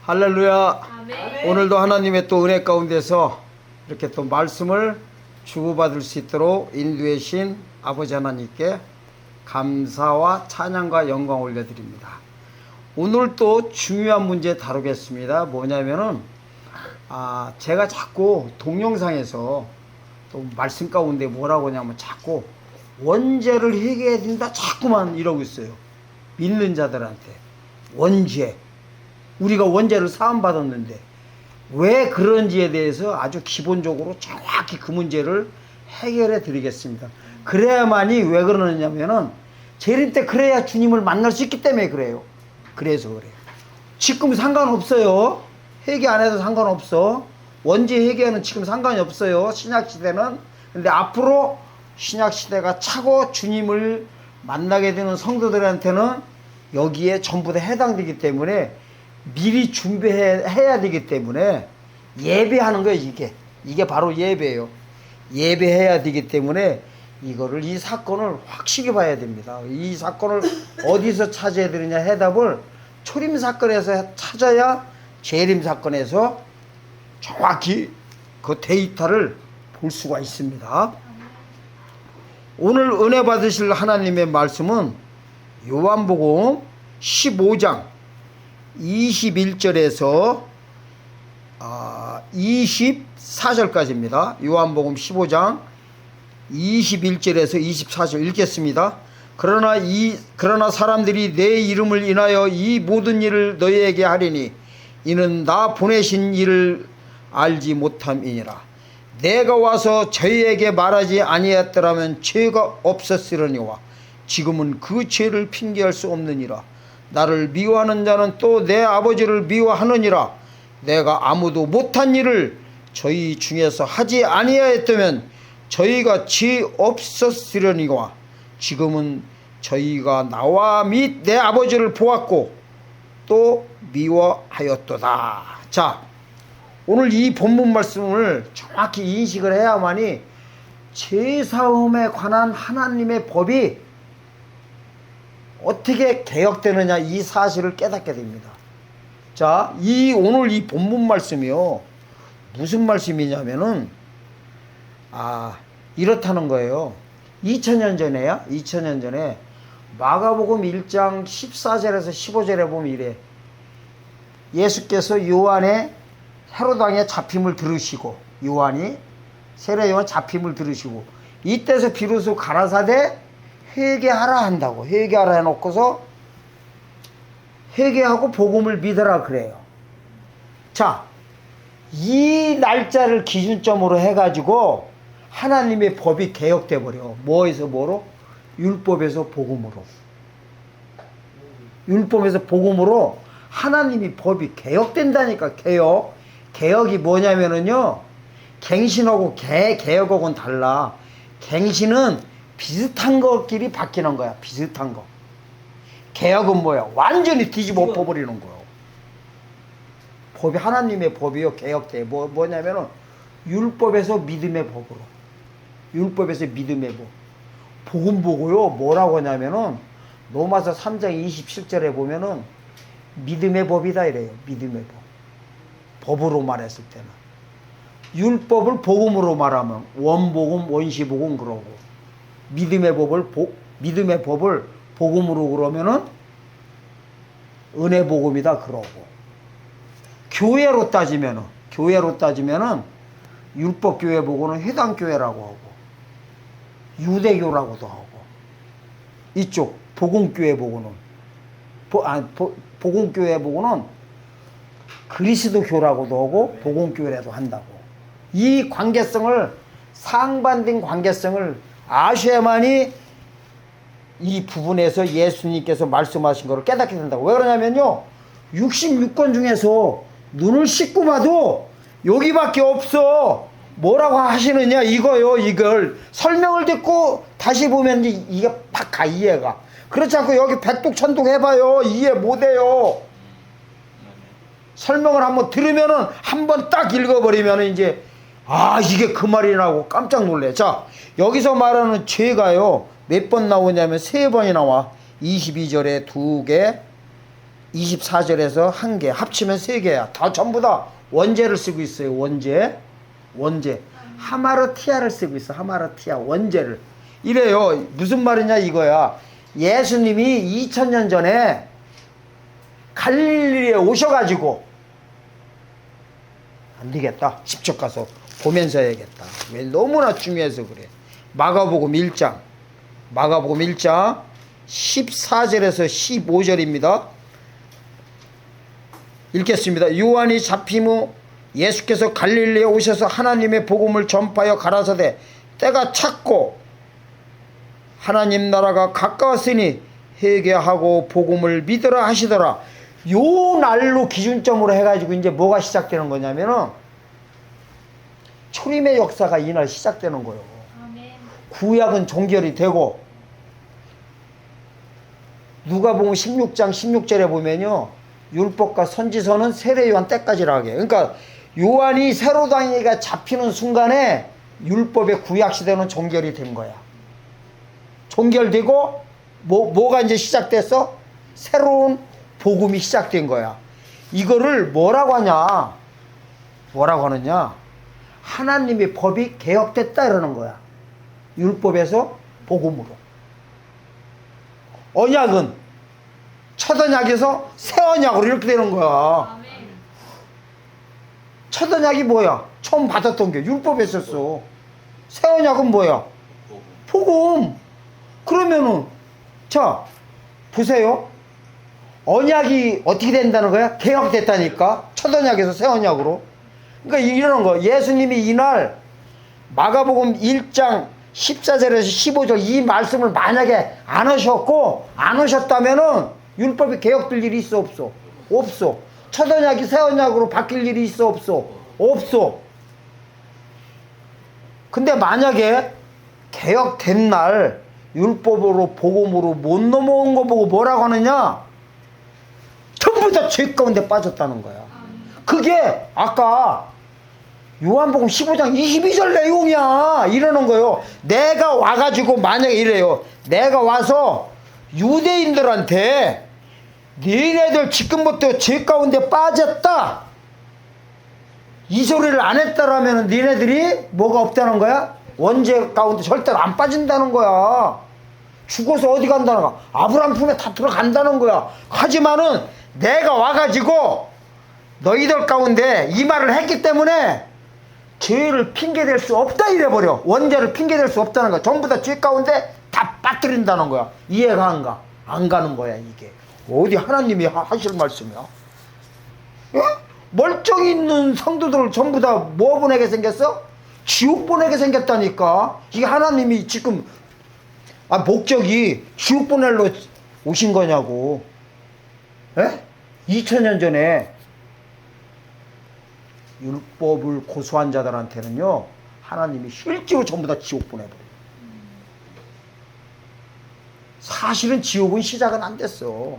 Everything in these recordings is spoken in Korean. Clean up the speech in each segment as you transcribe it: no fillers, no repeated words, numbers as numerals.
할렐루야. 아멘. 오늘도 하나님의 또 은혜 가운데서 이렇게 또 말씀을 주고받을 수 있도록 인도해 주신 아버지 하나님께 감사와 찬양과 영광 올려드립니다. 오늘 또 중요한 문제 다루겠습니다. 뭐냐면은 제가 자꾸 동영상에서 또 말씀 가운데 뭐라고 하냐면 자꾸 원죄를 회개해야 된다 자꾸만 이러고 있어요. 믿는 자들한테 원죄, 우리가 원죄를 사함받았는데 왜 그런지에 대해서 아주 기본적으로 정확히 그 문제를 해결해 드리겠습니다. 그래야만이 왜 그러느냐면은 재림 때 그래야 주님을 만날 수 있기 때문에 그래요. 그래서 그래요. 지금 상관없어요. 회개 안 해도 상관없어. 원죄 회개는 지금 상관이 없어요. 신약시대는. 근데 앞으로 신약시대가 차고 주님을 만나게 되는 성도들한테는 여기에 전부 다 해당되기 때문에 미리 준비해야 되기 때문에 예배하는 거예요. 이게 바로 예배예요. 예배해야 되기 때문에 이 사건을 확실히 봐야 됩니다. 이 사건을 어디서 찾아야 되느냐 해답을 초림 사건에서 찾아야 재림 사건에서 정확히 그 데이터를 볼 수가 있습니다. 오늘 은혜 받으실 하나님의 말씀은 요한복음 15장 21절에서 24절까지입니다. 요한복음 15장 21절에서 24절 읽겠습니다. 그러나 사람들이 내 이름을 인하여 이 모든 일을 너희에게 하리니 이는 나 보내신 이를 알지 못함이니라. 내가 와서 저희에게 말하지 아니했더라면 죄가 없었으려니와 지금은 그 죄를 핑계할 수 없느니라. 나를 미워하는 자는 또 내 아버지를 미워하느니라. 내가 아무도 못한 일을 저희 중에서 하지 아니하였다면 저희가 죄 없었으려니와 지금은 저희가 나와 및 내 아버지를 보았고 또 미워하였도다. 자, 오늘 이 본문 말씀을 정확히 인식을 해야만이 죄사함에 관한 하나님의 법이 어떻게 개혁되느냐 이 사실을 깨닫게 됩니다. 자, 오늘 이 본문 말씀이요. 무슨 말씀이냐면은 이렇다는 거예요. 2000년 전에야 2000년 전에 마가복음 1장 14절에서 15절에 보면 이래. 예수께서 요한의 헤로당의 잡힘을 들으시고 요한이 세례요한 잡힘을 들으시고 이때서 비로소 가라사대 회개하라 한다고. 회개하라 해놓고서 회개하고 복음을 믿어라 그래요. 자, 이 날짜를 기준점으로 해가지고 하나님의 법이 개혁돼 버려. 뭐에서 뭐로? 율법에서 복음으로. 율법에서 복음으로 하나님이 법이 개혁된다니까. 개혁이 뭐냐면은요, 갱신하고 개혁하고는 달라. 갱신은 비슷한 것끼리 바뀌는 거야. 비슷한 거. 개혁은 뭐야? 완전히 뒤집어 엎어버리는 거예요. 법이 하나님의 법이요. 개혁돼. 뭐냐면은 율법에서 믿음의 법으로. 율법에서 믿음의 법. 복음 보고요. 뭐라고 하냐면은 로마서 3장 27절에 보면은 믿음의 법이다 이래요. 믿음의 법. 법으로 말했을 때는. 율법을 복음으로 말하면 원복음, 원시복음 그러고 믿음의 법을 복음으로 그러면은 은혜 복음이다 그러고 교회로 따지면은 율법 교회 보고는 회당 교회라고 하고 유대교라고도 하고 이쪽 복음 교회 보고는 복음 교회 보고는 그리스도교라고도 하고 복음 교회라도 한다고. 이 관계성을 상반된 관계성을 아셔야만이 이 부분에서 예수님께서 말씀하신 것을 깨닫게 된다고. 왜 그러냐면요, 66권 중에서 눈을 씻고 봐도 여기밖에 없어. 뭐라고 하시느냐 이거요. 이걸 설명을 듣고 다시 보면 이게 팍 가 이해가. 그렇지 않고 여기 백독천독 해봐요. 이해 못해요. 설명을 한번 들으면은 한번 딱 읽어버리면은 이제 이게 그 말이라고 깜짝 놀래. 자, 여기서 말하는 죄가요 몇 번 나오냐면 3번이 나와. 22절에 2개, 24절에서 한 개, 합치면 세 개야. 다 전부 다 원제를 쓰고 있어요. 원제. 하마르티아를 쓰고 있어. 하마르티아 원제를. 이래요. 무슨 말이냐 이거야. 예수님이 2000년 전에 갈릴리에 오셔가지고 안 되겠다. 직접 가서 보면서 해야겠다. 왜 너무나 중요해서 그래. 마가복음 1장 14절에서 15절입니다. 읽겠습니다. 요한이 잡힘 후 예수께서 갈릴리에 오셔서 하나님의 복음을 전파하여 가라사대 때가 찼고 하나님 나라가 가까웠으니 회개하고 복음을 믿으라 하시더라. 요 날로 기준점으로 해가지고 이제 뭐가 시작되는 거냐면은 초림의 역사가 이날 시작되는 거예요. 구약은 종결이 되고 누가복음 16장 16절에 보면요, 율법과 선지서는 세례 요한 때까지라 하게. 그러니까 요한이 세로당이가 잡히는 순간에 율법의 구약 시대는 종결이 된 거야. 종결되고 뭐가 이제 시작됐어? 새로운 복음이 시작된 거야. 이거를 뭐라고 하느냐? 하나님의 법이 개혁됐다 이러는 거야. 율법에서 복음으로. 언약은 첫 언약에서 새 언약으로 이렇게 되는 거야. 첫 언약이 뭐야? 처음 받았던 게 율법에 있었어. 새 언약은 뭐야? 복음. 그러면은 자 보세요. 언약이 어떻게 된다는 거야? 개혁됐다니까. 첫 언약에서 새 언약으로. 그러니까 이러는 거. 예수님이 이날 마가복음 1장 14절에서 15절 이 말씀을 만약에 안 하셨다면은 율법이 개혁될 일이 있어 없어? 없어. 첫 언약이 새 언약으로 바뀔 일이 있어 없어? 없어. 근데 만약에 개혁된 날 율법으로 복음으로 못 넘어온 거 보고 뭐라고 하느냐? 전부 다 죄 가운데 빠졌다는 거야. 그게 아까 요한복음 15장 22절 내용이야. 이러는 거예요. 내가 와가지고 만약에 이래요. 내가 와서 유대인들한테 니네들 지금부터 죄 가운데 빠졌다 이 소리를 안 했다라면 니네들이 뭐가 없다는 거야? 원죄 가운데 절대로 안 빠진다는 거야. 죽어서 어디 간다는 거야? 아브라함 품에 다 들어간다는 거야. 하지만은 내가 와가지고 너희들 가운데 이 말을 했기 때문에 죄를 핑계댈 수 없다 이래버려. 원죄를 핑계댈 수 없다는 거야. 전부 다 죄 가운데 다 빠뜨린다는 거야. 이해가 안 가? 안 가는 거야 이게. 어디 하나님이 하실 말씀이야? 예? 멀쩡히 있는 성도들을 전부 다 뭐 보내게 생겼어? 지옥 보내게 생겼다니까. 이게 하나님이 지금 목적이 지옥 보내러 오신 거냐고. 예? 2000년 전에 율법을 고수한 자들한테는요 하나님이 실제로 전부 다 지옥 보내버려요. 사실은 지옥은 시작은 안 됐어.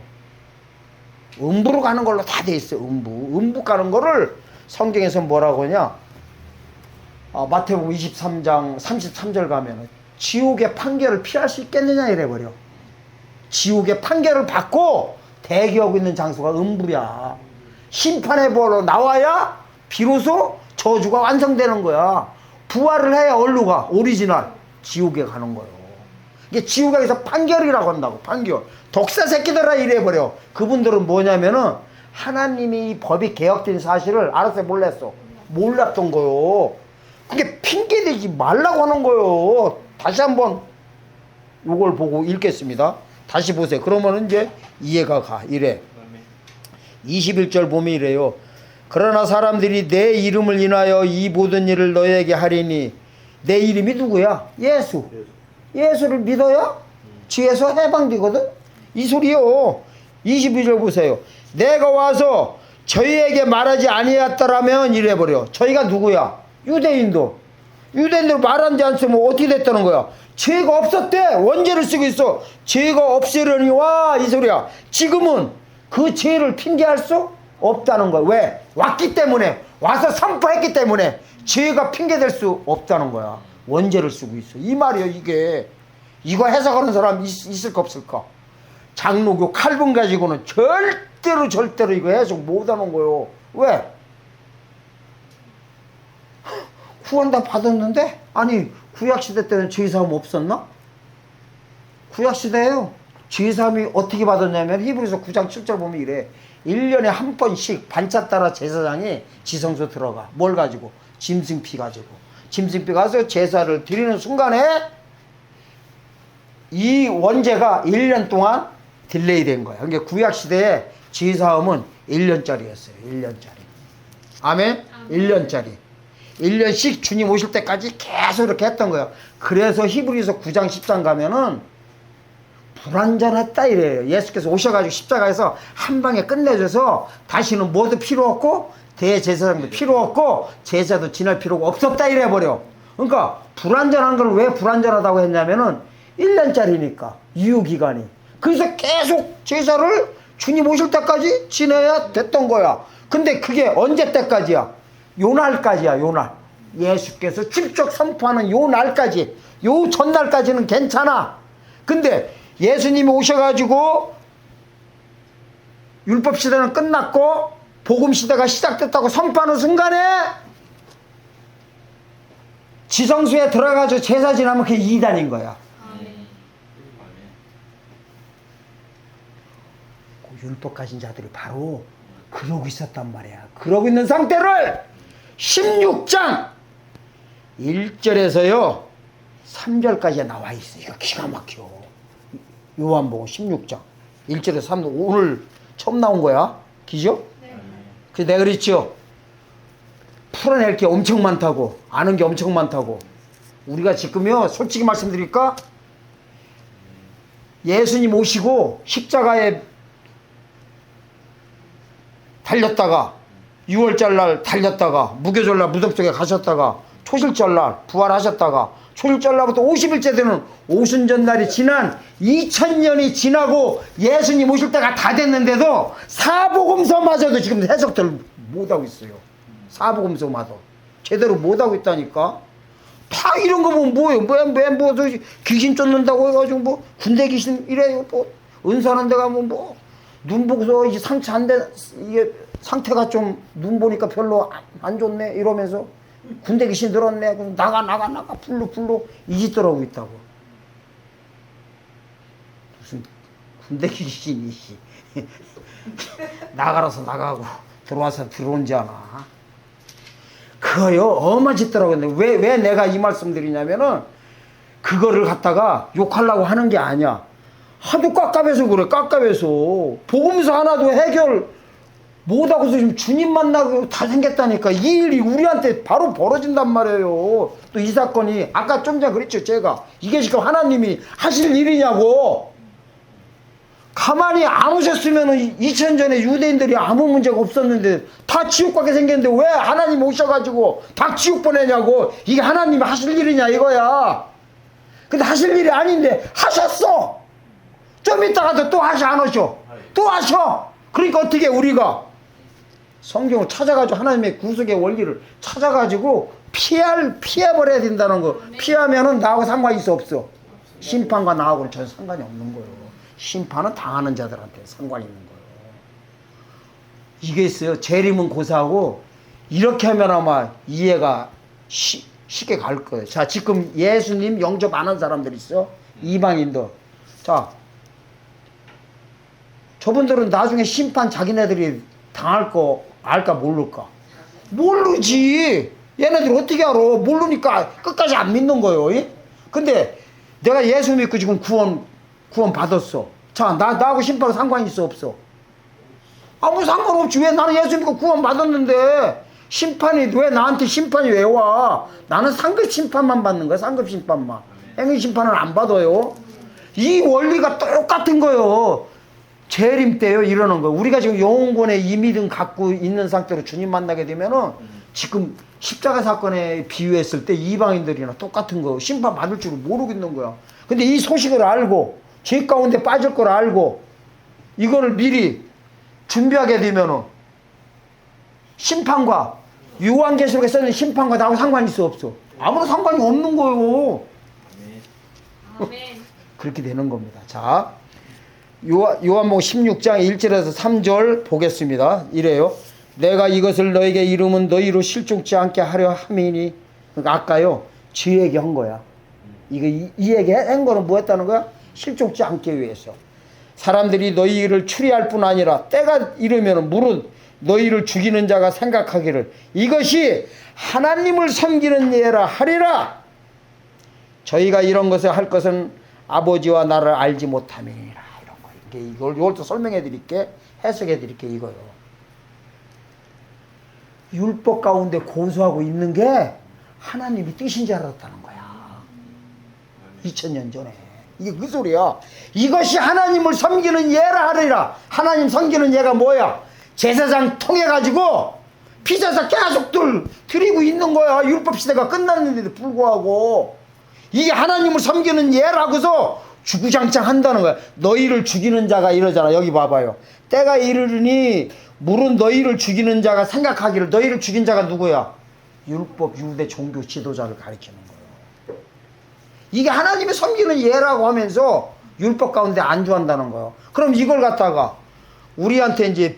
음부로 가는 걸로 다 돼 있어. 음부 가는 거를 성경에서 뭐라고 하냐, 마태복음 23장 33절 가면은 지옥의 판결을 피할 수 있겠느냐 이래버려. 지옥의 판결을 받고 대기하고 있는 장소가 음부야. 심판의 보러 나와야 비로소 저주가 완성되는 거야. 부활을 해야 어디로 가? 오리지널 지옥에 가는 거예요. 이게 지옥에서 판결이라고 한다고. 판결. 독사 새끼들아 이래버려. 그분들은 뭐냐면은 하나님이 이 법이 개혁된 사실을 알았어요? 몰랐어? 몰랐던 거요. 그게 핑계대지 말라고 하는 거요. 다시 한번 요걸 보고 읽겠습니다. 다시 보세요. 그러면 이제 이해가 가. 이래. 21절 보면 이래요. 그러나 사람들이 내 이름을 인하여 이 모든 일을 너에게 하리니. 내 이름이 누구야? 예수. 예수를 믿어야 죄에서 해방되거든. 이 소리요. 22절 보세요. 내가 와서 저희에게 말하지 아니했더라면 이래버려. 저희가 누구야? 유대인들 말하지 않으면 어떻게 됐다는 거야? 죄가 없었대. 원죄를 쓰고 있어. 죄가 없으려니 와 이 소리야. 지금은 그 죄를 핑계할 수 없다는 거야. 왜? 왔기 때문에, 와서 선포했기 때문에 죄가 핑계될 수 없다는 거야. 원죄를 쓰고 있어. 이 말이야 이게. 이거 해석하는 사람 있을까 없을까? 장로교 칼분 가지고는 절대 절대로 이거 해석 못하는 거요. 왜? 구원 다 받았는데? 아니 구약시대 때는 죄사함 없었나? 구약시대에요 죄사함이 어떻게 받았냐면 히브리서 9장 7절 보면 이래. 1년에 한 번씩 반차 따라 제사장이 지성소 들어가. 뭘 가지고? 짐승피 가지고. 짐승피 가서 제사를 드리는 순간에 이 원죄가 1년 동안 딜레이 된 거야. 그러니까 구약시대에 죄사함은 1년짜리였어요. 1년짜리. 아멘? 1년짜리. 1년씩 주님 오실 때까지 계속 이렇게 했던 거예요. 그래서 히브리서 9장 10장 가면은 불완전했다 이래요. 예수께서 오셔가지고 십자가에서 한 방에 끝내줘서 다시는 뭐도 필요 없고 대제사장도 필요 없고 제사도 지날 필요가 없었다 이래버려. 그러니까 불완전한 걸 왜 불완전하다고 했냐면은 1년짜리니까 유효기간이. 그래서 계속 제사를 주님 오실 때까지 지내야 됐던 거야. 근데 그게 언제 때까지야? 요 날까지야. 요 날. 예수께서 직접 선포하는 요 날까지. 요 전날까지는 괜찮아. 근데 예수님이 오셔가지고 율법시대는 끝났고 복음시대가 시작됐다고 선포하는 순간에 지성소에 들어가서 제사 지나면 그게 이단인 거야. 율법 가진 자들이 바로 그러고 있었단 말이야. 그러고 있는 상태를 16장 1절에서요 3절까지 나와 있어요. 이거 기가 막혀. 요한복음 16장 1절에서 3절. 오늘 처음 나온 거야. 기죠? 네. 그래서 내가 그랬죠. 풀어낼 게 엄청 많다고. 아는 게 엄청 많다고. 우리가 지금요 솔직히 말씀드릴까? 예수님 오시고 십자가에 달렸다가 6월절날 달렸다가 무교절날 무덤 속에 가셨다가 초실절날 부활하셨다가 초실절날부터 50일째 되는 오순절날이 지난 2000년이 지나고 예수님 오실 때가 다 됐는데도 사복음서마저도 지금 해석들 못하고 있어요. 사복음서마저 제대로 못하고 있다니까. 다 이런 거 보면 뭐예요? 뭐 귀신 쫓는다고 해가지고 뭐 군대 귀신 이래요. 뭐 은사하는 데 가면 뭐 눈 보고서 이제 상처 안 돼, 이게 상태가 좀 눈 보니까 별로 안 좋네 이러면서 군대 귀신 들었네. 그럼 나가 불로 이 짓 들어오고 있다고. 무슨 군대 귀신이 나가라서 나가고 들어와서 들어온지 않아. 그거요 엄한 짓 더라고요. 왜 내가 이 말씀 드리냐면은 그거를 갖다가 욕하려고 하는 게 아니야. 하도 깝깝해서 그래. 깝깝해서 복음서 하나도 해결 못하고서 지금 주님 만나고 다 생겼다니까. 이 일이 우리한테 바로 벌어진단 말이에요. 또 이 사건이 아까 좀 전에 그랬죠. 제가 이게 지금 하나님이 하실 일이냐고. 가만히 안 오셨으면 2000전에 유대인들이 아무 문제가 없었는데 다 지옥 가게 생겼는데 왜 하나님 오셔가지고 다 지옥 보내냐고. 이게 하나님이 하실 일이냐 이거야. 근데 하실 일이 아닌데 하셨어. 좀 이따가도 또 하시 안 오셔. 또 하셔. 그러니까 어떻게 우리가 성경을 찾아가지고 하나님의 구속의 원리를 찾아가지고 피해버려야 된다는 거. 피하면은 나하고 상관이 있어 없어? 심판과 나하고는 전혀 상관이 없는 거예요. 심판은 당하는 자들한테 상관이 있는 거예요. 이게 있어요. 재림은 고사하고 이렇게 하면 아마 이해가 쉽게 갈 거예요. 자, 지금 예수님 영접 안 한 사람들 있어. 이방인들. 자, 저분들은 나중에 심판 자기네들이 당할 거 알까 모를까? 모르지. 얘네들 어떻게 알아? 모르니까 끝까지 안 믿는 거예요. 근데 내가 예수 믿고 지금 구원 받았어. 자, 나하고 심판은 상관이 있어 없어? 아무 상관없지. 왜 나는 예수 믿고 구원 받았는데 심판이 왜 나한테 심판이 왜 와? 나는 상급 심판만 받는 거야. 상급 심판만. 행위 심판은 안 받아요. 이 원리가 똑같은 거예요. 재림 때요 이러는 거. 우리가 지금 영혼권에 이 믿음 갖고 있는 상태로 주님 만나게 되면은 지금 십자가 사건에 비유했을 때 이방인들이나 똑같은 거. 심판 받을 줄을 모르겠는 거야. 근데 이 소식을 알고 죄 가운데 빠질 걸 알고 이거를 미리 준비하게 되면은 심판과 요한계시록에 써있는 심판과 나하고 상관이 있어 없어? 아무런 상관이 없는 거예요. 아멘. 그렇게 되는 겁니다. 자, 요한복음 16장 1절에서 3절 보겠습니다. 이래요. 내가 이것을 너에게 이름은 너희로 실족지 않게 하려 함이니. 그러니까 아까요 지 얘기한 거야. 이 얘기 한 거는 뭐 했다는 거야? 실족지 않기 위해서. 사람들이 너희를 추리할 뿐 아니라 때가 이르면 물은 너희를 죽이는 자가 생각하기를 이것이 하나님을 섬기는 예라 하리라. 저희가 이런 것을 할 것은 아버지와 나를 알지 못함이니라. 이런 거. 이걸 또 설명해 드릴게. 해석해 드릴게. 이거요. 율법 가운데 고수하고 있는 게 하나님이 뜻인 줄 알았다는 거야. 2000년 전에. 이게 그 소리야. 이것이 하나님을 섬기는 예라 하리라. 하나님 섬기는 예가 뭐야? 제사장 통해가지고 피자사 계속 드리고 있는 거야. 율법 시대가 끝났는데도 불구하고. 이게 하나님을 섬기는 예라고서 주구장창 한다는 거야. 너희를 죽이는 자가 이러잖아. 여기 봐봐요. 때가 이르니 물은 너희를 죽이는 자가 생각하기를. 너희를 죽인 자가 누구야? 율법 유대 종교 지도자를 가리키는 거예요. 이게 하나님의 섬기는 예라고 하면서 율법 가운데 안주한다는 거예요. 그럼 이걸 갖다가 우리한테 이제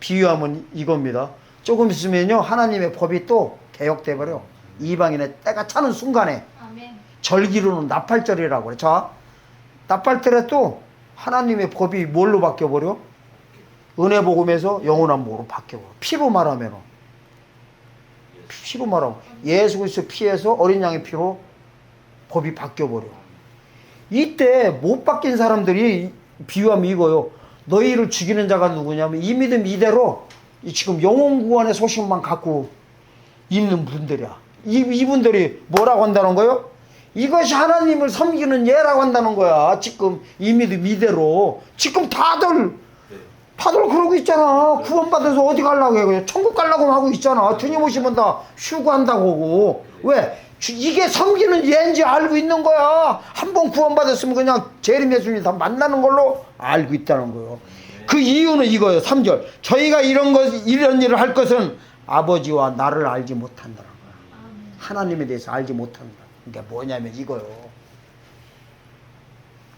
비유하면 이겁니다. 조금 있으면요 하나님의 법이 또 개혁돼 버려. 이방인의 때가 차는 순간에. 아멘. 절기로는 나팔절이라고 그래. 자, 나팔절에 또 하나님의 법이 뭘로 바뀌어 버려? 은혜 복음에서 영원한 복으로 바뀌어 버려. 피로 말하면 예수 그리스도 피에서 어린 양의 피로 법이 바뀌어 버려. 이때 못 바뀐 사람들이 비유하면 이거요. 너희를 죽이는 자가 누구냐면 이 믿음 이대로 지금 영혼 구원의 소식만 갖고 있는 분들이야. 이분들이 뭐라고 한다는 거예요? 이것이 하나님을 섬기는 예라고 한다는 거야. 지금 이 믿음 이대로. 지금 다들 그러고 있잖아. 구원받아서 어디 가려고 해? 천국 가려고 하고 있잖아. 주님 오시면 다 쉬고 한다고 하고. 왜? 이게 섬기는 예인지 알고 있는 거야. 한 번 구원받았으면 그냥 재림 예수님 다 만나는 걸로 알고 있다는 거예요. 그 이유는 이거예요. 3절. 저희가 이런 일을 할 것은 아버지와 나를 알지 못한다는 거야. 하나님에 대해서 알지 못한다. 그게 뭐냐면 이거요.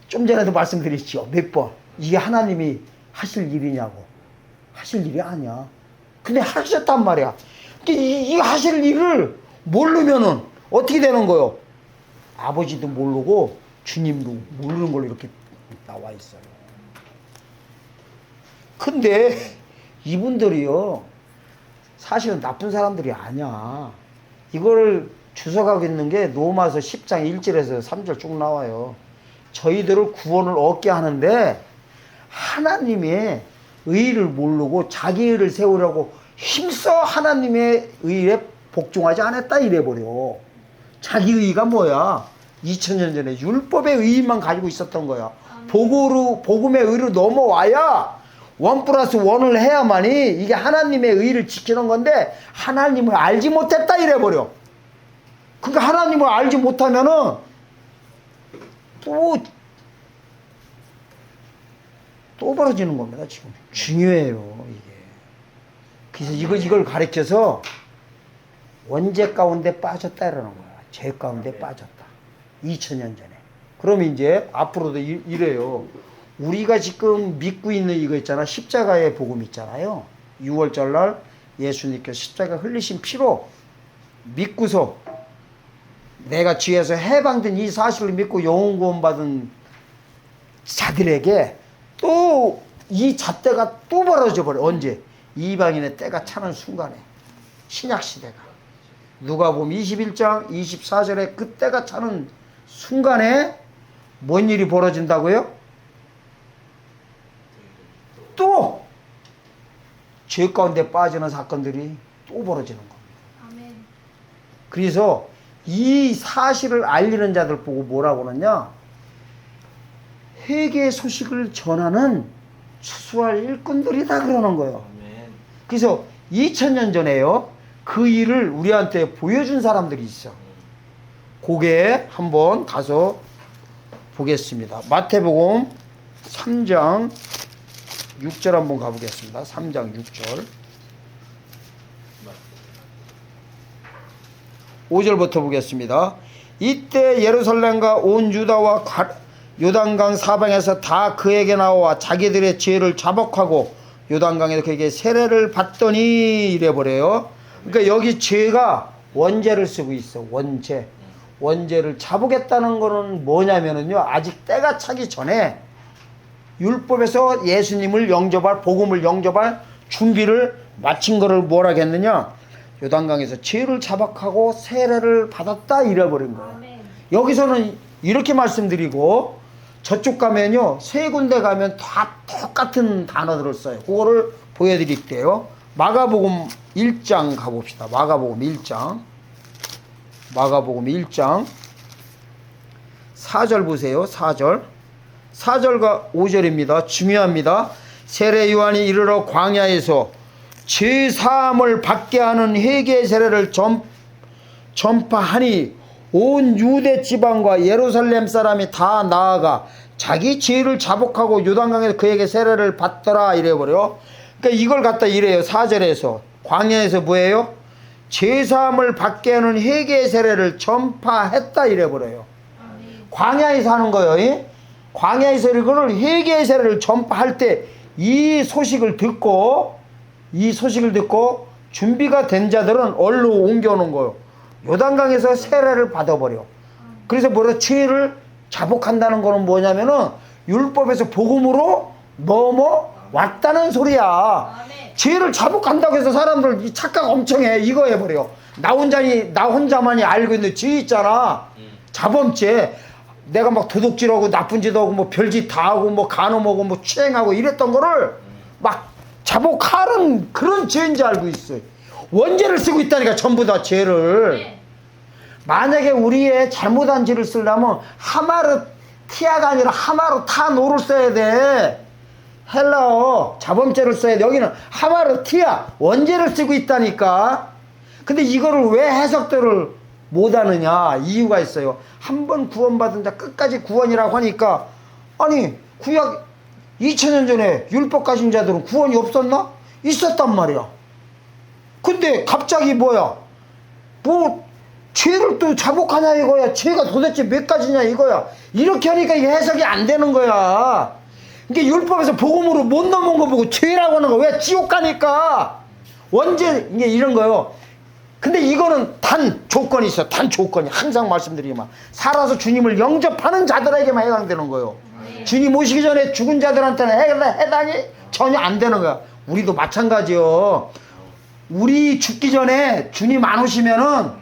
좀 전에도 말씀드렸죠. 몇 번. 이게 하나님이 하실 일이냐고. 하실 일이 아니야. 근데 하셨단 말이야. 이 하실 일을 모르면은 어떻게 되는 거요? 아버지도 모르고 주님도 모르는 걸로 이렇게 나와 있어요. 근데 이분들이요 사실은 나쁜 사람들이 아니야. 이걸 주석하고 있는 게 로마서 10장 1절에서 3절 쭉 나와요. 저희들을 구원을 얻게 하는데 하나님의 의의를 모르고 자기 의를 세우려고 힘써 하나님의 의에 복종하지 않았다 이래버려. 자기 의의가 뭐야? 2000년 전에 율법의 의의만 가지고 있었던 거야. 복음의 의로 넘어와야 1+1을 해야만이 이게 하나님의 의의를 지키는 건데 하나님을 알지 못했다 이래버려. 그러니까 하나님을 알지 못하면은 또 벌어지는 겁니다. 지금 중요해요 이게. 그래서 이걸 가르쳐서 원죄 가운데 빠졌다 이러는 거야. 죄 가운데 빠졌다. 2000년 전에. 그럼 이제 앞으로도 이래요. 우리가 지금 믿고 있는 이거 있잖아. 십자가의 복음 있잖아요. 6월절 날 예수님께서 십자가 흘리신 피로 믿고서 내가 죄에서 해방된 이 사실을 믿고 영혼 구원 받은 자들에게 또 이 잣대가 또 벌어져 버려. 언제? 이방인의 때가 차는 순간에. 신약 시대가. 누가복음 21장 24절에 그 때가 차는 순간에 뭔 일이 벌어진다고요? 또 죄 가운데 빠지는 사건들이 또 벌어지는 겁니다. 아멘. 그래서 이 사실을 알리는 자들 보고 뭐라고 그러냐? 회개의 소식을 전하는 추수할 일꾼들이다 그러는 거예요. 아멘. 그래서 2000년 전에요. 그 일을 우리한테 보여준 사람들이 있어. 그게 한번 가서 보겠습니다. 마태복음 3장 6절 한번 가보겠습니다. 3장 6절. 5절부터 보겠습니다. 이때 예루살렘과 온 유다와 요단강 사방에서 다 그에게 나와 자기들의 죄를 자복하고 요단강에서 그에게 세례를 받더니 이래버려요. 그러니까 여기 죄가 원죄를 쓰고 있어. 원죄. 원죄를 자복했다는 거는 뭐냐면은요, 아직 때가 차기 전에 율법에서 예수님을 영접할, 복음을 영접할 준비를 마친 거를 뭐라 했느냐, 요단강에서 죄를 자복하고 세례를 받았다 이래버린 거예요. 여기서는 이렇게 말씀드리고, 저쪽 가면요, 세 군데 가면 다 똑같은 단어들을 써요. 그거를 보여드릴게요. 마가복음 1장 가봅시다. 마가복음 1장 4절 보세요. 4절과 5절입니다. 중요합니다. 세례 요한이 이르러 광야에서 죄 사함을 받게 하는 회개 세례를 전파하니 온 유대 지방과 예루살렘 사람이 다 나아가 자기 죄를 자복하고 요단강에서 그에게 세례를 받더라 이래버려. 그러니까 이걸 갖다 이래요. 4절에서 광야에서 뭐예요? 죄사함을 받게 하는 회개 세례를 전파했다 이래버려요. 광야에서 하는 거예요. 광야에서 이거를 회개 세례를 전파할 때 이 소식을 듣고 준비가 된 자들은 얼로 옮겨오는 거예요. 요단강에서 세례를 받아버려. 그래서 뭐라, 죄를 자복한다는 거는 뭐냐면은 율법에서 복음으로 넘어왔다는 소리야. 죄를 자복한다고 해서 사람들 이 착각 엄청 해. 이거 해버려. 나 혼자만이 알고 있는 죄 있잖아. 자범죄. 내가 막 도둑질하고 나쁜 짓 하고 뭐 별짓 다 하고 뭐 간음하고 뭐 추행하고 이랬던 거를 막 자복하는 그런 죄인 줄 알고 있어요. 원죄를 쓰고 있다니까, 전부 다 죄를. 만약에 우리의 잘못한 죄를 쓰려면 하마르티아가 아니라 하마르타노를 써야 돼. 헬라어 자범죄를 써야 돼. 여기는 하마르티아 원죄를 쓰고 있다니까. 근데 이거를 왜 해석들을 못하느냐, 이유가 있어요. 한 번 구원받은 자 끝까지 구원이라고 하니까, 아니 구약 2000년 전에 율법 가진 자들은 구원이 없었나? 있었단 말이야. 근데 갑자기 뭐야, 뭐 죄를 또 자복하냐 이거야. 죄가 도대체 몇 가지냐 이거야. 이렇게 하니까 이게 해석이 안 되는 거야. 이게 율법에서 복음으로 못 넘은 거 보고 죄라고 하는 거. 왜? 지옥 가니까. 원죄, 이게 이런 거요. 근데 이거는 단 조건이 있어. 단 조건이. 항상 말씀드리지만, 살아서 주님을 영접하는 자들에게만 해당되는 거예요. 주님 오시기 전에 죽은 자들한테는 해당이 전혀 안 되는 거야. 우리도 마찬가지요. 우리 죽기 전에 주님 안 오시면은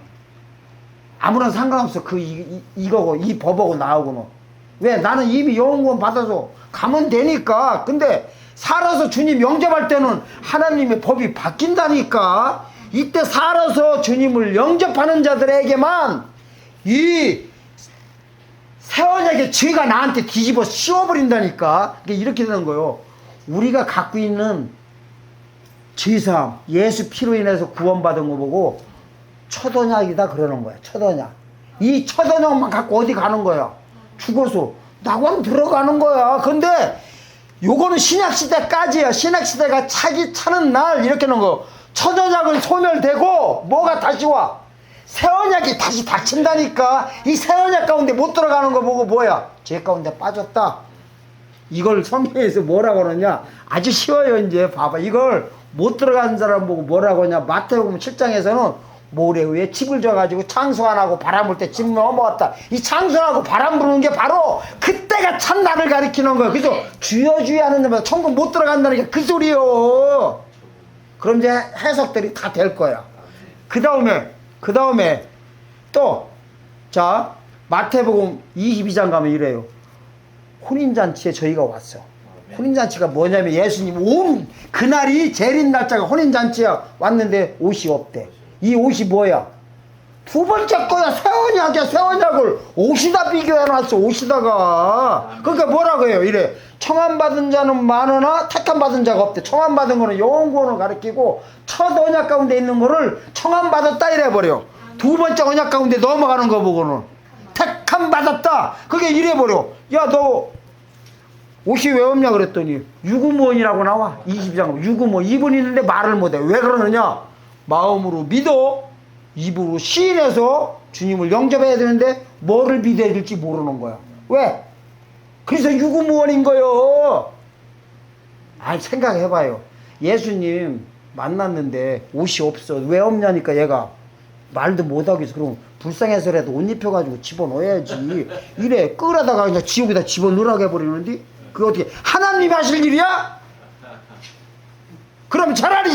아무런 상관없어. 이거고, 이 법하고 나하고는. 왜? 나는 이미 영원구원 받아서 가면 되니까. 근데 살아서 주님 영접할 때는 하나님의 법이 바뀐다니까. 이때 살아서 주님을 영접하는 자들에게만 이 세원에게 죄가 나한테 뒤집어 씌워버린다니까. 이렇게 되는 거예요. 우리가 갖고 있는 죄사함, 예수 피로 인해서 구원받은 거 보고 첫언약이다 그러는 거야. 첫언약. 이 첫언약만 갖고 어디 가는 거야? 죽어서 낙원 들어가는 거야. 근데 요거는 신약시대까지야. 신약시대가 차기 차는 날 이렇게 하는 거. 첫언약은 소멸되고 뭐가 다시 와? 새언약이 다시 닥친다니까. 이 새언약 가운데 못 들어가는 거 보고 뭐야? 죄 가운데 빠졌다. 이걸 성경에서 뭐라고 하느냐? 아주 쉬워요. 이제 봐봐. 이걸 못 들어가는 사람 보고 뭐라고 하냐? 마태복음 7장에서는 모래 위에 집을 져가지고 창수 안 하고 바람 불 때 집 넘어왔다. 이 창수하고 바람 부는 게 바로 그때가 참나를 가리키는 거예요. 그래서 주여 주여 하는 데마다 천국 못 들어간다는 게 그 소리요. 그럼 이제 해석들이 다 될 거야. 그 다음에 또, 자, 마태복음 22장 가면 이래요. 혼인잔치에 저희가 왔어. 혼인잔치가 뭐냐면 예수님 그날이 재림 날짜가 혼인잔치야. 왔는데 옷이 없대. 이 옷이 뭐야? 두 번째 거야. 새언약이야. 새언약을 옷이다 비교해놨어. 옷이다가. 그러니까 뭐라고 해요? 이래. 청함받은 자는 많으나 택함받은 자가 없대. 청함받은 거는 영원구원을 가리키고 첫 언약 가운데 있는 거를 청함받았다 이래버려. 두 번째 언약 가운데 넘어가는 거 보고는 택함받았다. 그게 이래버려. 야, 너 옷이 왜 없냐 그랬더니 유구무원이라고 나와. 22장 유구무원. 이분이 있는데 말을 못해. 왜 그러느냐? 마음으로 믿어 입으로 시인해서 주님을 영접해야 되는데 뭐를 믿어야 될지 모르는 거야. 왜? 그래서 유구무원인 거요. 아, 생각해봐요. 예수님 만났는데 옷이 없어. 왜 없냐니까 얘가 말도 못하겠어. 그럼 불쌍해서라도 옷 입혀가지고 집어넣어야지. 이래 끌어다가 그냥 지옥에다 집어넣으라고 해버리는데 그게 어떻게 하나님이 하실 일이야? 그럼 차라리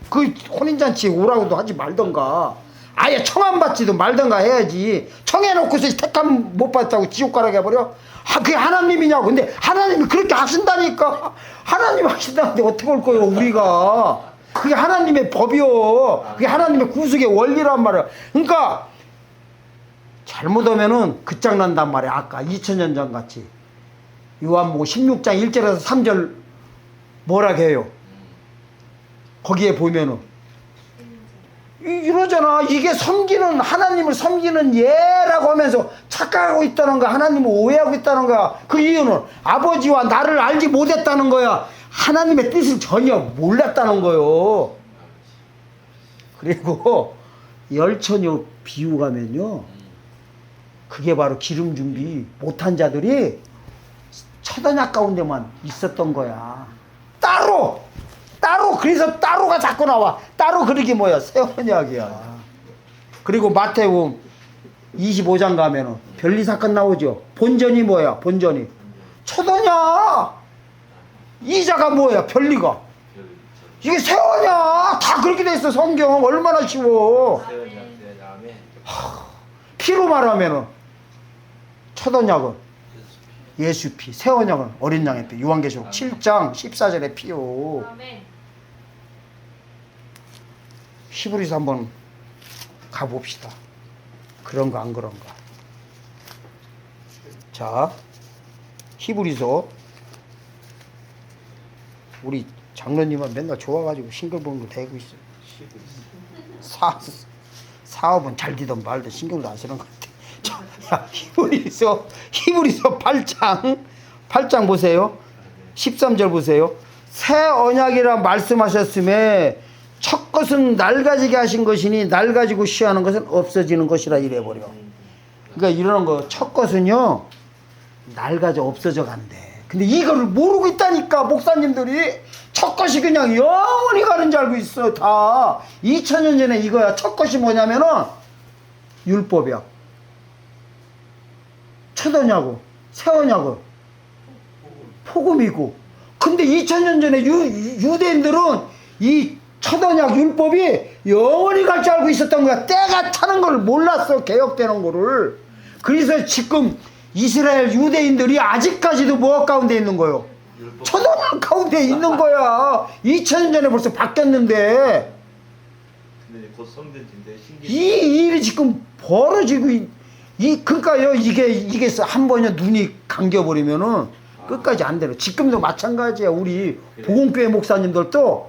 그 혼인잔치에 오라고도 하지 말던가 아예 청안 받지도 말던가 해야지. 청해놓고서 택함 못 받았다고 지옥 가라고 해버려? 아, 그게 하나님이냐고. 근데 하나님이 그렇게 하신다니까. 하나님이 하신다는데 어떻게 올 거예요 우리가. 그게 하나님의 법이요. 그게 하나님의 구속의 원리란 말이야. 그러니까 잘못하면은 끝장난단 말이야. 아까 2000년 전 같이 요한복음 16장 1절에서 3절 뭐라 해요. 거기에 보면은 이러잖아. 이게 섬기는 하나님을 섬기는 예라고 하면서 착각하고 있다는 거야. 하나님을 오해하고 있다는 거야. 그 이유는 아버지와 나를 알지 못했다는 거야. 하나님의 뜻을 전혀 몰랐다는 거요. 그리고 열처녀 비유 가면요, 그게 바로 기름 준비 못한 자들이 처단약 가운데만 있었던 거야. 따로 그래서 따로가 자꾸 나와. 따로 그러기 뭐야? 새 언약이야. 그리고 마태복음 25장 가면은 변리 사건 나오죠. 본전이 뭐야? 본전이 처단약. 이자가 뭐야? 변리가. 이게 새 언약. 다 그렇게 돼 있어. 성경 얼마나 쉬워. 피로 말하면은 첫 언약은 예수 피, 새 언약은 어린 양의 피. 요한계시록 7장 14절의 피요. 히브리서 한번 가봅시다. 그런가 안 그런가. 자, 히브리서. 우리 장로님은 맨날 좋아가지고 싱글벙글 대고 있어. 사업은 잘 되던 말도 신경도 안 쓰는 것 같아. 자, 야, 히브리서 8장 보세요. 13절 보세요. 새 언약이라 말씀하셨음에 첫 것은 낡아지게 하신 것이니 낡아지고 쉬하는 것은 없어지는 것이라 이래버려. 그러니까 이러는 거 첫 것은요 낡아져 없어져 간대. 근데 이거를 모르고 있다니까. 목사님들이 첫 것이 그냥 영원히 가는 줄 알고 있어. 다 2000년 전에 이거야. 첫 것이 뭐냐면은 율법이야. 첫 언약고 새 언약고 복음이고. 근데 2000년 전에 유대인들은 이 첫 언약 율법이 영원히 갈 줄 알고 있었던 거야. 때가 차는 걸 몰랐어. 개혁되는 거를. 그래서 지금 이스라엘 유대인들이 아직까지도 뭐 가운데 있는 거요? 첫 언약 가운데 있는 거야. 2000년 전에 벌써 바뀌었는데. 근데 곧 성전인데 이 일이 지금 벌어지고 그러니까요 이게 한 번에 눈이 감겨버리면은 끝까지 안 되는. 지금도 마찬가지야. 우리 보건교회 목사님들도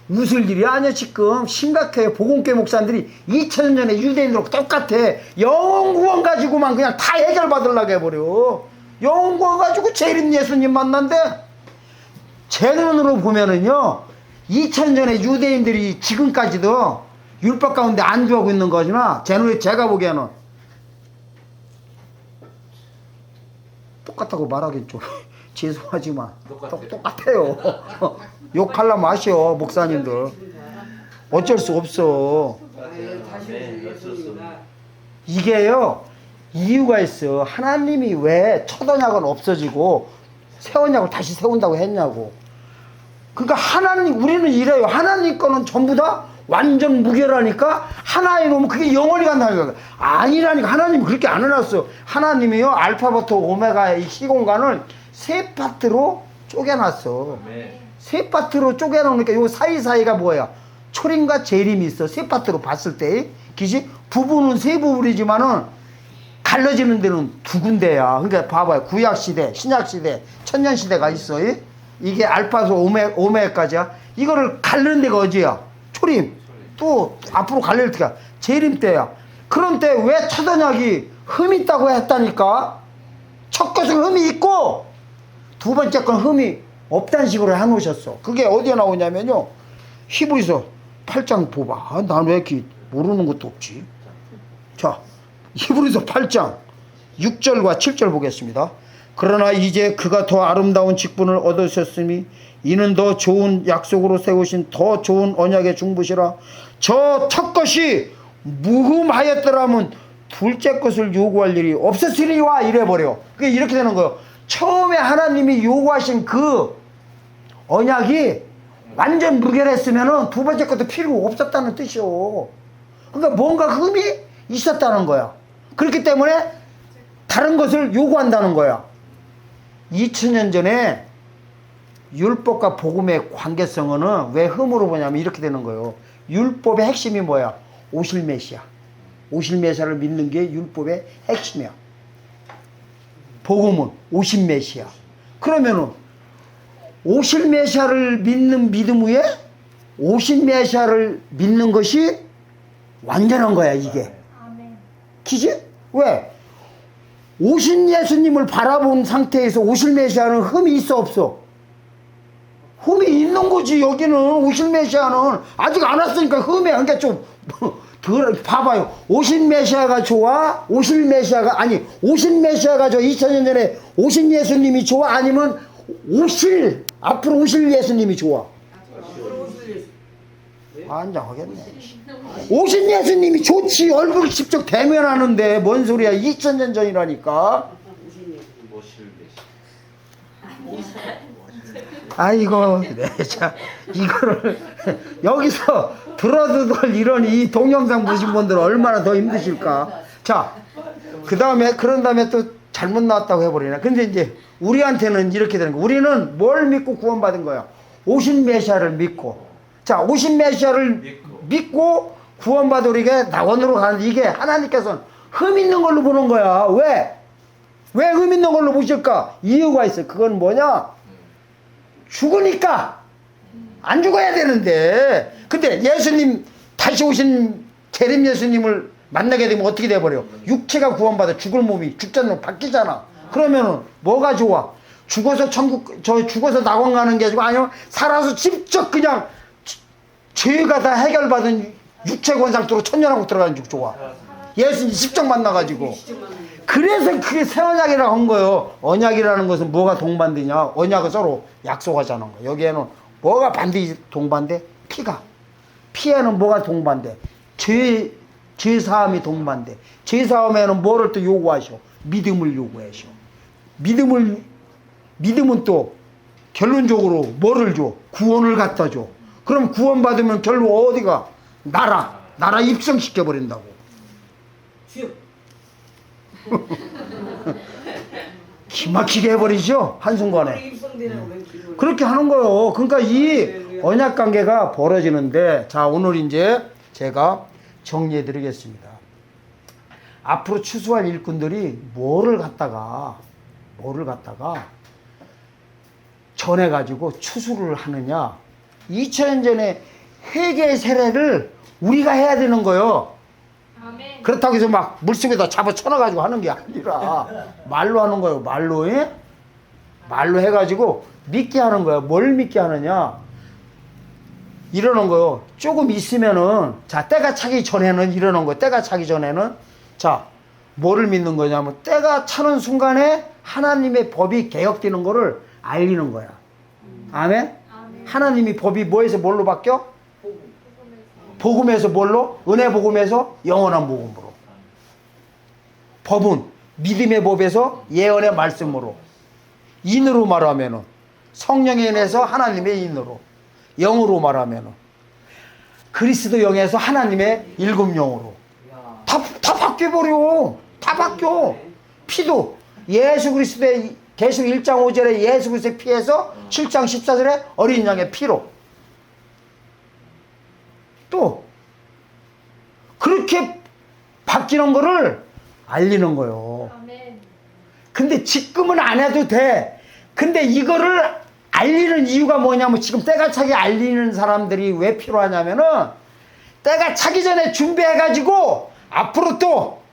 웃을 일이 아니야. 지금 심각해요. 보건교회 목사님들이 2000년 전에 유대인들하고 똑같아. 영구원 가지고만 그냥 다 해결받으려고 해버려. 영구원 가지고 재림 예수님 만난대. 제 눈으로 보면은요 2000년 전에 유대인들이 지금까지도 율법 가운데 안주하고 있는 거지만 제 눈에 제가 보기에는 똑같다고 말하긴 좀 죄송하지만 똑같아요. 욕하려면 하시오 목사님들. 어쩔 수 없어. 이게요 이유가 있어. 하나님이 왜 첫 언약은 없어지고 새 언약을 다시 세운다고 했냐고. 그러니까 하나님, 우리는 이래요. 하나님 거는 전부 다 완전 무결하니까 하나에 놓으면 그게 영원히 간다는 거야. 아니라니까. 하나님이 그렇게 안 해놨어. 하나님이요 알파부터 오메가의 이 시공간을 세 파트로 쪼개놨어. 세 파트로 쪼개놓으니까 요 사이사이가 뭐야? 초림과 재림이 있어. 세 파트로 봤을 때 그지? 부분은 세 부분이지만은 갈라지는 데는 두 군데야. 그러니까 봐봐요. 구약시대, 신약시대, 천년시대가 있어. 이게 알파에서 오메가까지야. 이거를 갈르는 데가 어디야? 초림. 또 앞으로 갈릴 때가 재림 때야. 그런 때 왜 첫 언약이 흠이 있다고 했다니까? 첫 것은 흠이 있고 두 번째 건 흠이 없다는 식으로 해놓으셨어. 그게 어디에 나오냐면요 히브리서 8장 봐봐. 난 왜 이렇게 모르는 것도 없지. 자, 히브리서 8장 6절과 7절 보겠습니다. 그러나 이제 그가 더 아름다운 직분을 얻으셨으니 이는 더 좋은 약속으로 세우신 더 좋은 언약의 중보시라. 저 첫 것이 무흠하였더라면 둘째 것을 요구할 일이 없었으리와 이래버려. 그게 이렇게 되는 거예요. 처음에 하나님이 요구하신 그 언약이 완전 무결했으면 두 번째 것도 필요 없었다는 뜻이요. 그러니까 뭔가 흠이 있었다는 거야. 그렇기 때문에 다른 것을 요구한다는 거야. 2000년 전에 율법과 복음의 관계성은 왜 흠으로 보냐면 이렇게 되는 거예요. 율법의 핵심이 뭐야? 오실 메시아. 오실 메시아를 믿는 게 율법의 핵심이야. 복음은 오신 메시아. 그러면은 오실 메시아를 믿는 믿음 위에 오신 메시아를 믿는 것이 완전한 거야, 이게. 그지? 왜? 오신 예수님을 바라본 상태에서 오실 메시아는 흠이 있어 없어? 흠이 있는 거지. 여기는 오실 메시아는 아직 안 왔으니까 흠이. 그러니까 좀 봐봐요. 오신 메시아가 좋아? 오실 메시아가 아니 오신 메시아가 좋아? 2000년 전에 오신 예수님이 좋아? 아니면 앞으로 오실 예수님이 좋아? 안장하겠네. 오신 예수님이 좋지. 얼굴 직접 대면하는데 뭔 소리야. 2000년 전이라니까. 아이고, 자, 이거를 여기서 들어도 이런 이 동영상 보신 분들은 얼마나 더 힘드실까. 자, 그 다음에 그런 다음에 또 잘못 나왔다고 해버리나. 근데 이제 우리한테는 이렇게 되는 거야. 우리는 뭘 믿고 구원받은 거야? 오신 메시아를 믿고. 자, 오신 메시아를 믿고 구원받아 우리가 낙원으로 가는데 이게 하나님께서는 흠 있는 걸로 보는 거야. 왜? 왜 흠 있는 걸로 보실까? 이유가 있어. 그건 뭐냐? 죽으니까. 안 죽어야 되는데. 근데 예수님 다시 오신 재림 예수님을 만나게 되면 어떻게 돼버려? 육체가 구원받아 죽을 몸이 죽잖아. 바뀌잖아. 그러면은 뭐가 좋아? 죽어서 죽어서 낙원 가는 게 아니고 아니면 살아서 직접 그냥 죄가 다 해결받은 육체 권상으로 천년왕국 들어가는 게 좋아. 예수님 직접 만나가지고. 그래서 그게 새 언약이라고 한 거예요. 언약이라는 것은 뭐가 동반되냐? 언약은 서로 약속하자는 거예요. 여기에는 뭐가 반드시 동반돼? 피가. 피에는 뭐가 동반돼? 죄사함이 동반돼. 죄사함에는 뭐를 또 요구하셔? 믿음을 요구하셔. 믿음은 또 결론적으로 뭐를 줘? 구원을 갖다 줘. 그럼 구원받으면 결국 어디가? 나라 입성시켜버린다고. 기막히게 해버리죠? 한순간에. 그렇게 하는 거예요. 그러니까 이 언약관계가 벌어지는데, 자, 오늘 이제 제가 정리해 드리겠습니다. 앞으로 추수할 일꾼들이 뭐를 갖다가 전해가지고 추수를 하느냐. 2000년 전에 회개의 세례를 우리가 해야 되는 거예요. 아멘. 그렇다고 해서 막 물속에다 잡아 쳐놔가지고 하는 게 아니라 말로 하는 거예요. 말로 해가지고 믿게 하는 거예요. 뭘 믿게 하느냐. 이러는 거예요. 조금 있으면은, 자, 때가 차기 전에는 이러는 거예요. 때가 차기 전에는, 자, 뭐를 믿는 거냐면, 때가 차는 순간에 하나님의 법이 개혁되는 거를 알리는 거야. 아멘? 하나님이 법이 뭐에서 뭘로 바뀌어? 복음에서 뭘로? 은혜 복음에서 영원한 복음으로. 법은 믿음의 법에서 예언의 말씀으로. 인으로 말하면은 성령의 인에서 하나님의 인으로. 영으로 말하면은 그리스도 영에서 하나님의 일곱 영으로. 다 바뀌어버려. 다 바뀌어. 피도 예수 그리스도의 계시록 1장 5절에 예수 그리스도의 피에서 7장 14절에 어린 양의 피로. 또 그렇게 바뀌는 거를 알리는 거예요. 아멘. 근데 지금은 안 해도 돼. 근데 이거를 알리는 이유가 뭐냐면, 지금 때가 차게 알리는 사람들이 왜 필요하냐면은, 때가 차기 전에 준비해가지고 앞으로 또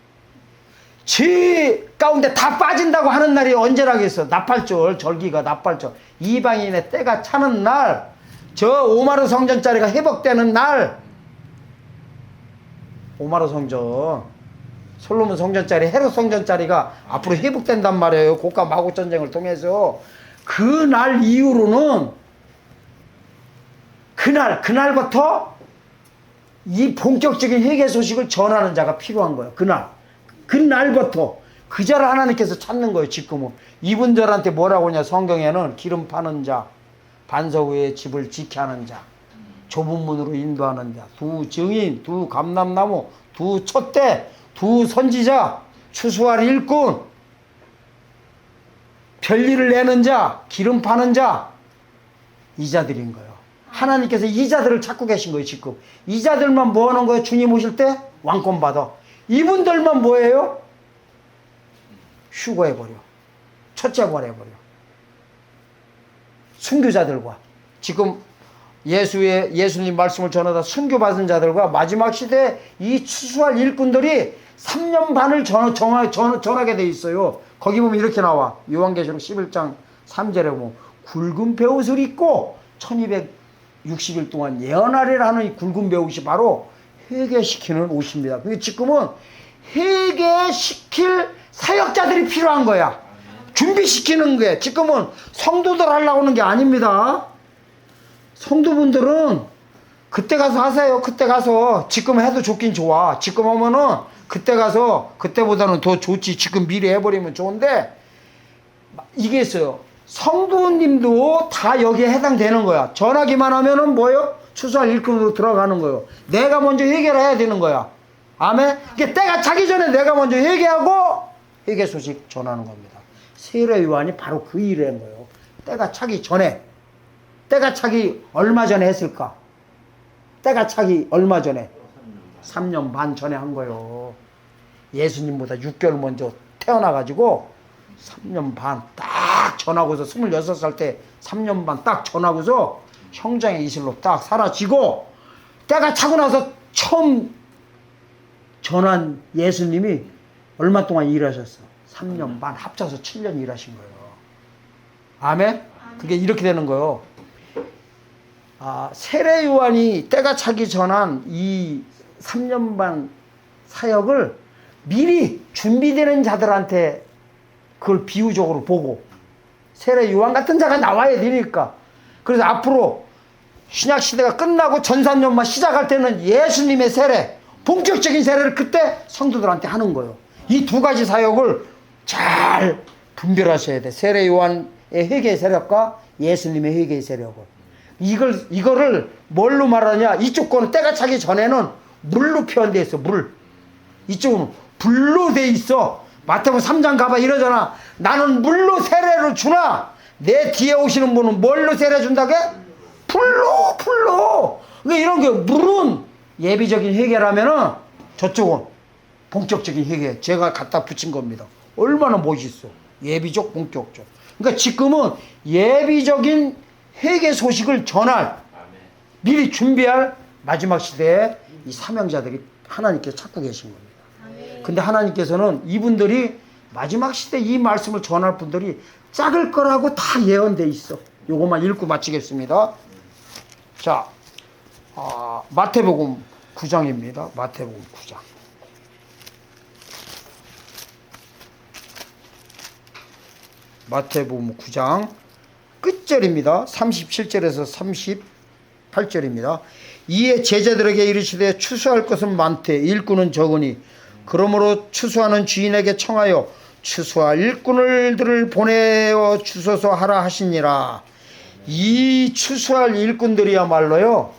죄 가운데 다 빠진다고 하는 날이 언제라겠어? 나팔절, 절기가 나팔절. 이방인의 때가 차는 날, 저 오마르 성전짜리가 회복되는 날. 오마르 성전 솔로몬 성전짜리 헤롯 성전짜리가 앞으로 회복된단 말이에요. 고가 마곡 전쟁을 통해서. 그날 이후로는 그날부터 이 본격적인 회개 소식을 전하는 자가 필요한 거예요. 그날부터 그 자를 하나님께서 찾는 거예요. 지금은 이분들한테 뭐라고 하냐, 성경에는 기름 파는 자, 반석 위에 집을 지게 하는 자, 좁은 문으로 인도하는 자, 두 증인, 두 감람나무, 두 촛대, 두 선지자, 추수할 일꾼, 별일을 내는 자, 기름 파는 자, 이 자들인 거예요. 하나님께서 이 자들을 찾고 계신 거예요. 지금 이 자들만 뭐 하는 거예요? 주님 오실 때 왕권 받아. 이분들만 뭐예요? 휴거해버려. 첫째버려버려. 순교자들과 지금 예수님 말씀을 전하다 순교받은 자들과 마지막 시대에 이 추수할 일꾼들이 3년 반을 전하게 돼 있어요. 거기 보면 이렇게 나와. 요한계시록 11장 3절에 보면 굵은 베옷을 입고 1260일 동안 예언하리라 하는 이 굵은 베옷이 바로 회개시키는 옷입니다. 그러니까 지금은 회개시킬 사역자들이 필요한 거야. 준비시키는 게 지금은 성도들 하려고 하는 게 아닙니다. 성도분들은 그때 가서 하세요. 그때 가서 지금 해도 좋긴 좋아. 지금 하면은 그때 가서 그때보다는 더 좋지. 지금 미리 해버리면 좋은데 이게 있어요. 성도님도 다 여기에 해당되는 거야. 전하기만 하면은 뭐요? 추수할 일꾼으로 들어가는 거예요. 내가 먼저 회개를 해야 되는 거야. 아멘. 이게 때가 차기 전에 내가 먼저 회개하고 회개 소식 전하는 겁니다. 세례 요한이 바로 그 일을 한 거예요. 때가 차기 전에. 때가 차기 얼마 전에 했을까? 때가 차기 얼마 전에? 3년 반 전에 한 거예요. 예수님보다 6개월 먼저 태어나가지고 3년 반 딱 전하고서 26살 때 3년 반 딱 전하고서 형장의 이슬로 딱 사라지고 때가 차고 나서 처음 전한 예수님이 얼마 동안 일하셨어? 3년 반 합쳐서 7년 일하신 거예요. 아멘? 그게 이렇게 되는 거예요. 세례 요한이 때가 차기 전한 이 3년 반 사역을 미리 준비되는 자들한테 그걸 비유적으로 보고 세례 요한 같은 자가 나와야 되니까. 그래서 앞으로 신약 시대가 끝나고 전산년만 시작할 때는 예수님의 세례, 본격적인 세례를 그때 성도들한테 하는 거예요. 이 두 가지 사역을 잘 분별하셔야 돼. 세례 요한의 회개의 세력과 예수님의 회개의 세력을. 이거를 뭘로 말하냐? 이쪽 거는 때가 차기 전에는 물로 표현되어 있어. 물. 이쪽은 불로 돼 있어. 마태복음 3장 가봐 이러잖아. 나는 물로 세례를 주나 내 뒤에 오시는 분은 뭘로 세례 준다게? 불로. 그러니까 이런 게 물은 예비적인 회개라면은 저쪽은 본격적인 회개. 제가 갖다 붙인 겁니다. 얼마나 멋있어. 예비적, 본격적. 그러니까 지금은 예비적인 회개 소식을 전할, 미리 준비할 마지막 시대에 이 사명자들이 하나님께서 찾고 계신 겁니다. 근데 하나님께서는 이분들이 마지막 시대 이 말씀을 전할 분들이 작을 거라고 다 예언돼 있어. 요것만 읽고 마치겠습니다. 자, 마태복음 9장입니다. 마태복음 9장. 마태복음 9장 끝절입니다. 37절에서 38절입니다. 이에 제자들에게 이르시되 추수할 것은 많되 일꾼은 적으니 그러므로 추수하는 주인에게 청하여 추수할 일꾼들을 보내어 주소서 하라 하시니라. 이 추수할 일꾼들이야말로요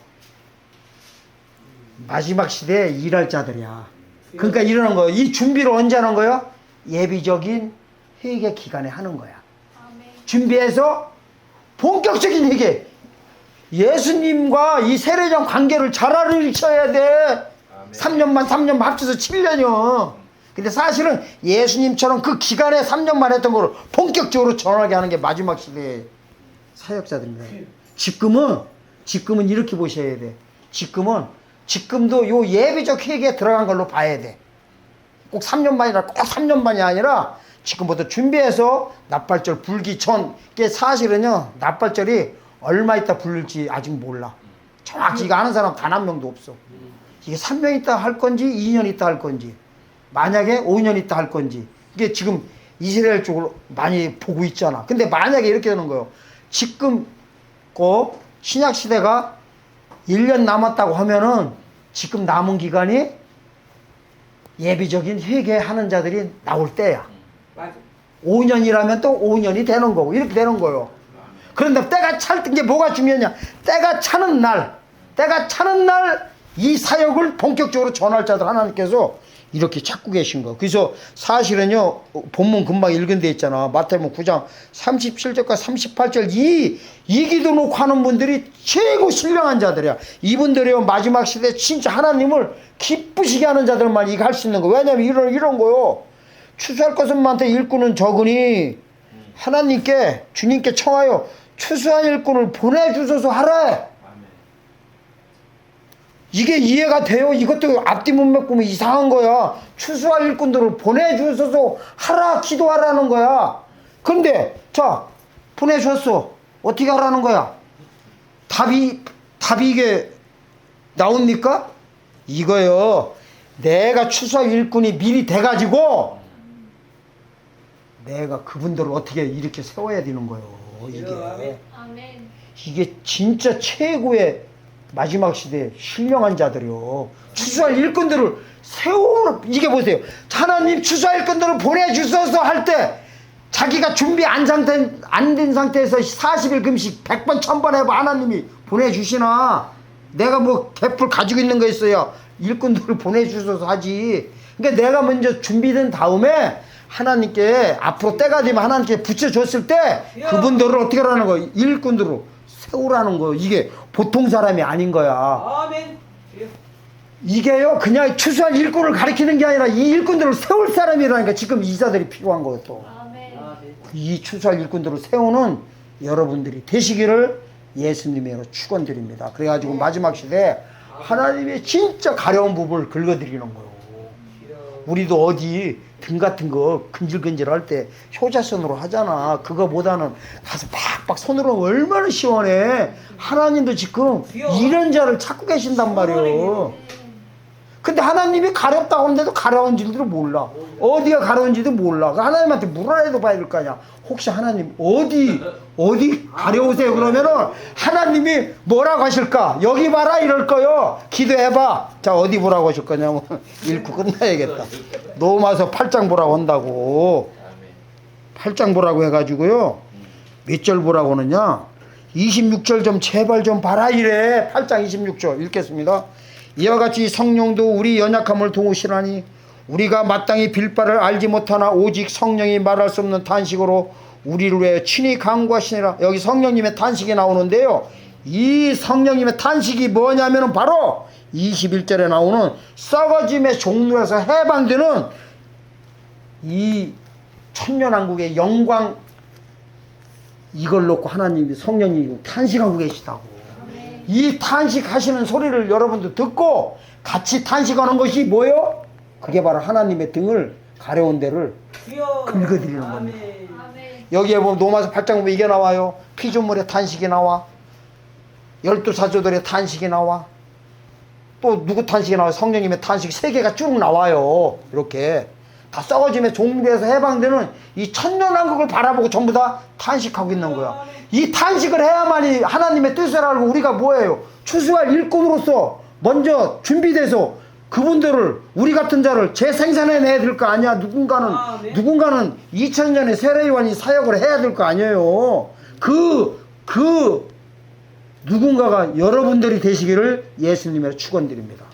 마지막 시대에 일할 자들이야. 그러니까 이러는 거예요. 이 준비를 언제 하는 거예요? 예비적인 회개 기간에 하는 거야. 준비해서 본격적인 회개. 예수님과 이 세례장 관계를 잘 알으셔야 돼. 3년 합쳐서 7년이요. 근데 사실은 예수님처럼 그 기간에 3년만 했던 거를 본격적으로 전하게 하는 게 마지막 시대의 사역자들입니다. 지금은 이렇게 보셔야 돼. 지금도 요 예비적 회개에 들어간 걸로 봐야 돼. 꼭 3년 반이라 꼭 3년 반이 아니라 지금부터 준비해서 납발절 불기 전. 이게 사실은요 납발절이 얼마 있다 불릴지 아직 몰라. 정확히 이거 아는 사람 단 한 명도 없어. 이게 3년 있다 할 건지 2년 있다 할 건지 만약에 5년 있다 할 건지. 이게 지금 이스라엘 쪽을 많이 보고 있잖아. 근데 만약에 이렇게 되는 거예요. 지금 그 신약 시대가 1년 남았다고 하면은 지금 남은 기간이 예비적인 회개하는 자들이 나올 때야. 맞아. 5년이라면 또 5년이 되는 거고 이렇게 되는 거예요. 그런데 때가 찰 게 뭐가 중요하냐? 때가 차는 날 이 사역을 본격적으로 전할 자들 하나님께서 이렇게 찾고 계신 거예요. 그래서 사실은요, 본문 금방 읽은 데 있잖아. 마태복음 9장 37절과 38절 이 기도 놓고 하는 분들이 최고 신령한 자들이야. 이분들이요, 마지막 시대 진짜 하나님을 기쁘시게 하는 자들만 이거 할 수 있는 거예요. 왜냐면 이런 거요. 추수할 것은 많되 일꾼은 적으니 하나님께 주님께 청하여 추수한 일꾼을 보내주소서 하라. 이게 이해가 돼요? 이것도 앞뒤 문맥 보면 이상한 거야. 추수할 일꾼들을 보내주소서 하라, 기도하라는 거야. 근데 자, 보내줬어. 어떻게 하라는 거야? 답이 이게 나옵니까? 이거요. 내가 추수할 일꾼이 미리 돼가지고 내가 그분들을 어떻게 이렇게 세워야 되는 거예요. 이게 진짜 최고의 마지막 시대에 신령한 자들이요. 추수할 일꾼들을 세우는, 이게 보세요. 하나님 추수할 일꾼들을 보내주셔서 할 때 자기가 준비 안 된 상태에서 40일 금식 100번 1000번 해봐. 하나님이 보내주시나? 내가 뭐 개풀 가지고 있는 거 있어야 일꾼들을 보내주셔서 하지. 그러니까 내가 먼저 준비된 다음에 하나님께 앞으로 때가 되면 하나님께 붙여줬을 때 그분들을 어떻게 하라는 거예요? 일꾼들로 세우라는 거예요. 이게 보통 사람이 아닌 거야. 아멘. 이게요, 그냥 추수할 일꾼을 가리키는 게 아니라 이 일꾼들을 세울 사람이라니까. 지금 이자들이 필요한 거예요. 또 이 추수할 일꾼들을 세우는 여러분들이 되시기를 예수님으로 축원드립니다. 그래가지고 마지막 시대에 하나님의 진짜 가려운 부분을 긁어드리는 거예요. 우리도 어디 등 같은 거 근질근질 할 때 효자손으로 하잖아. 그거보다는 가서 팍팍 손으로 하면 얼마나 시원해. 하나님도 지금 이런 자를 찾고 계신단 말이에요. 근데 하나님이 가렵다고 하는데도 가려운 줄도 몰라. 어디가 가려운지도 몰라. 하나님한테 물어라도 봐야 될 거 아니야. 혹시 하나님 어디 가려우세요? 그러면은 하나님이 뭐라고 하실까? 여기 봐라 이럴 거요. 기도해봐. 자, 어디 보라고 하실 거냐면 읽고 끝나야겠다. 로마서 8장 보라고 한다고. 8장 보라고 해가지고요. 몇 절 보라고 하느냐? 26절 좀 제발 좀 봐라 이래. 8장 26절 읽겠습니다. 이와 같이 성령도 우리 연약함을 도우시나니 우리가 마땅히 빌 바를 알지 못하나 오직 성령이 말할 수 없는 탄식으로 우리를 위해 친히 간구하시니라. 여기 성령님의 탄식이 나오는데요. 이 성령님의 탄식이 뭐냐면 바로 21절에 나오는 썩어짐의 종로에서 해방되는 이 천년왕국의 영광, 이걸 놓고 하나님이 성령님이 탄식하고 계시다고. 이 탄식하시는 소리를 여러분도 듣고 같이 탄식하는 것이 뭐예요? 그게 바로 하나님의 등을 가려운 데를 긁어드리는 겁니다. 여기에 보면 로마서 8장 보면 이게 나와요. 피조물의 탄식이 나와. 12사조들의 탄식이 나와. 또 누구 탄식이 나와요? 성령님의 탄식 3개가 쭉 나와요. 이렇게 다 썩어짐의 종류에서 해방되는 이 천년왕국을 바라보고 전부 다 탄식하고 있는 거야. 이 탄식을 해야만이 하나님의 뜻을 알고 우리가 뭐예요? 추수할 일꾼으로서 먼저 준비돼서 그분들을, 우리 같은 자를 재생산해내야 될 거 아니야. 누군가는 2000년에 세례요한이 사역을 해야 될 거 아니에요. 그 누군가가 여러분들이 되시기를 예수님의 축원드립니다.